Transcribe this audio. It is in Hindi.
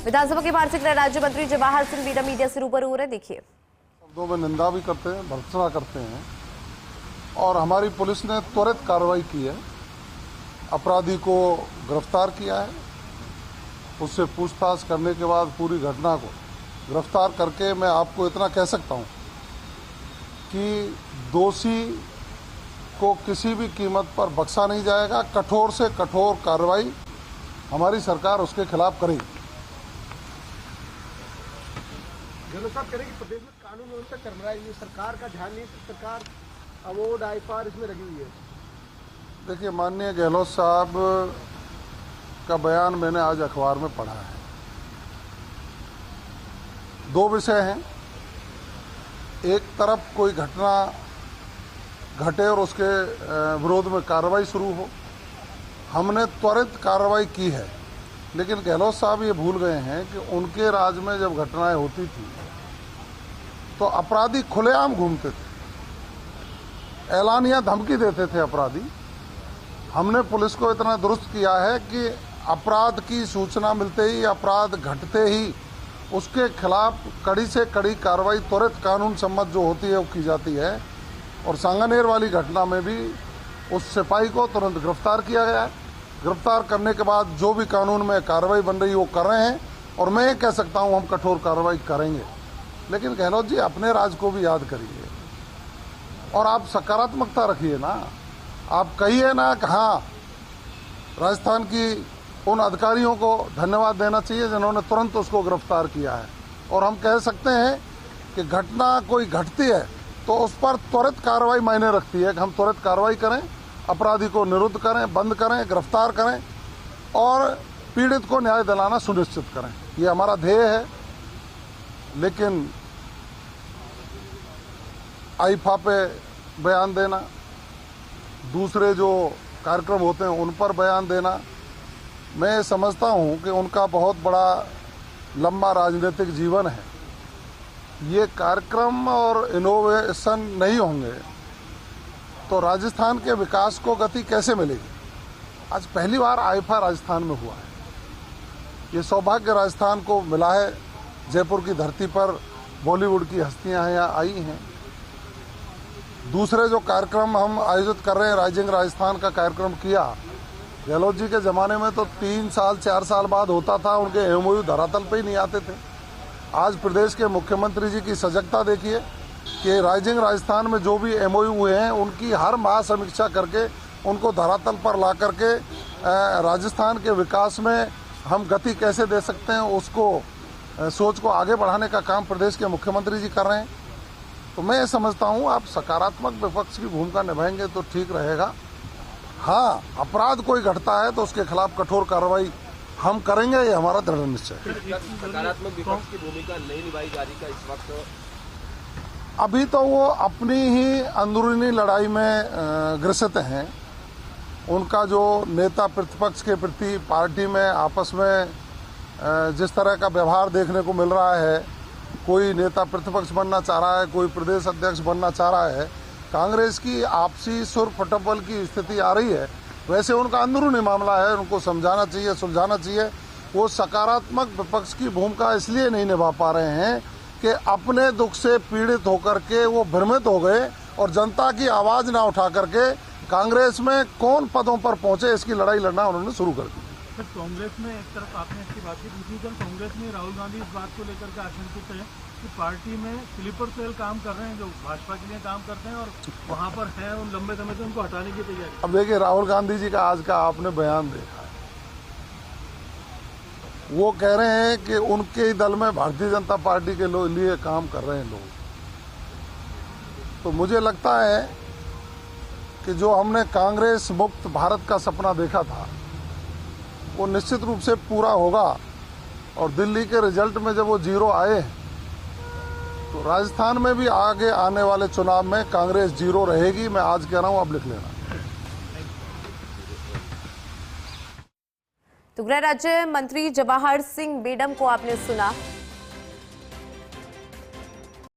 विधानसभा के बाहर से गृह राज्य मंत्री जवाहर सिंह बेडम मीडिया से रूबरू हो रहे, देखिए। शब्दों में निंदा भी करते हैं, भर्त्सना करते हैं और हमारी पुलिस ने त्वरित कार्रवाई की है, अपराधी को गिरफ्तार किया है। उससे पूछताछ करने के बाद पूरी घटना को गिरफ्तार करके मैं आपको इतना कह सकता हूं कि दोषी को किसी भी कीमत पर बख्शा नहीं जाएगा। कठोर से कठोर कार्रवाई हमारी सरकार उसके खिलाफ करेगी। गहलोत साहब कह रहे हैं कि प्रदेश में कानून व्यवस्था कर रहा है, ये सरकार का ध्यान नहीं, सरकार अवोड आईपार इसमें लगी हुई है। देखिए, माननीय गहलोत साहब का बयान मैंने आज अखबार में पढ़ा है। दो विषय हैं, एक तरफ कोई घटना घटे और उसके विरोध में कार्रवाई शुरू हो, हमने त्वरित कार्रवाई की है। लेकिन गहलोत साहब ये भूल गए हैं कि उनके राज में जब घटनाएं होती थी तो अपराधी खुलेआम घूमते थे, ऐलानिया धमकी देते थे अपराधी। हमने पुलिस को इतना दुरुस्त किया है कि अपराध की सूचना मिलते ही, अपराध घटते ही उसके खिलाफ कड़ी से कड़ी कार्रवाई त्वरित कानून सम्मत जो होती है वो की जाती है। और सांगानेर वाली घटना में भी उस सिपाही को तुरंत गिरफ्तार किया गया है। गिरफ्तार करने के बाद जो भी कानून में कार्रवाई बन रही है वो कर रहे हैं और मैं ये कह सकता हूं हम कठोर कार्रवाई करेंगे। लेकिन गहलोत जी, अपने राज को भी याद करिए और आप सकारात्मकता रखिए ना। आप कहिए ना कि हाँ, राजस्थान की उन अधिकारियों को धन्यवाद देना चाहिए जिन्होंने तुरंत उसको गिरफ्तार किया है। और हम कह सकते हैं कि घटना कोई घटती है तो उस पर त्वरित कार्रवाई मायने रखती है कि हम त्वरित कार्रवाई करें, अपराधी को निरुद्ध करें, बंद करें, गिरफ्तार करें और पीड़ित को न्याय दिलाना सुनिश्चित करें। ये हमारा ध्येय है। लेकिन आईफा पे बयान देना, दूसरे जो कार्यक्रम होते हैं उन पर बयान देना, मैं समझता हूं कि उनका बहुत बड़ा लंबा राजनीतिक जीवन है। ये कार्यक्रम और इनोवेशन नहीं होंगे तो राजस्थान के विकास को गति कैसे मिलेगी। आज पहली बार आईफा राजस्थान में हुआ है। ये सौभाग्य राजस्थान को मिला है। जयपुर की धरती पर बॉलीवुड की हस्तियां यहाँ आई हैं। दूसरे जो कार्यक्रम हम आयोजित कर रहे हैं, राइजिंग राजस्थान का कार्यक्रम किया, गहलोत जी के ज़माने में तो 3 साल 4 साल बाद होता था, उनके एमओयू धरातल पे ही नहीं आते थे। आज प्रदेश के मुख्यमंत्री जी की सजगता देखिए कि राइजिंग राजस्थान में जो भी एमओयू हुए हैं उनकी हर माह समीक्षा करके उनको धरातल पर ला करके राजस्थान के विकास में हम गति कैसे दे सकते हैं, उसको सोच को आगे बढ़ाने का काम प्रदेश के मुख्यमंत्री जी कर रहे हैं। तो मैं समझता हूँ आप सकारात्मक विपक्ष की भूमिका निभाएंगे तो ठीक रहेगा। हाँ, अपराध कोई घटता है तो उसके खिलाफ कठोर कार्रवाई हम करेंगे, ये हमारा दृढ़ निश्चय है। सकारात्मक विपक्ष की भूमिका नहीं निभाई जा रही का इस वक्त? अभी तो वो अपनी ही अंदरूनी लड़ाई में ग्रसित हैं। उनका जो नेता प्रतिपक्ष के प्रति पार्टी में आपस में जिस तरह का व्यवहार देखने को मिल रहा है, कोई नेता प्रतिपक्ष बनना चाह रहा है, कोई प्रदेश अध्यक्ष बनना चाह रहा है, कांग्रेस की आपसी सुर फटप्पल की स्थिति आ रही है। वैसे उनका अंदरूनी मामला है, उनको समझाना चाहिए, सुलझाना चाहिए। वो सकारात्मक विपक्ष की भूमिका इसलिए नहीं निभा पा रहे हैं कि अपने दुख से पीड़ित होकर के वो भ्रमित हो गए और जनता की आवाज ना उठा करके कांग्रेस में कौन पदों पर पहुंचे, इसकी लड़ाई लड़ना उन्होंने शुरू कर दी। सर, कांग्रेस में एक तरफ आपने इसकी बात की, दूसरी तरफ कांग्रेस में राहुल गांधी इस बात को लेकर के आशंकित है कि पार्टी में स्लीपर सेल काम कर रहे हैं जो भाजपा के लिए काम करते हैं और वहां पर हैं और लंबे समय से उनको हटाने की तैयारी। अब देखिए, राहुल गांधी जी का आज का आपने बयान देखा है। वो कह रहे हैं कि उनके ही दल में भारतीय जनता पार्टी के लिए काम कर रहे हैं लोग। तो मुझे लगता है कि जो हमने कांग्रेस मुक्त भारत का सपना देखा था वो निश्चित रूप से पूरा होगा। और दिल्ली के रिजल्ट में जब वो 0 आए तो राजस्थान में भी आगे आने वाले चुनाव में कांग्रेस 0 रहेगी। मैं आज कह रहा हूं, अब लिख लेना। तो गृह राज्य मंत्री जवाहर सिंह बेडम को आपने सुना।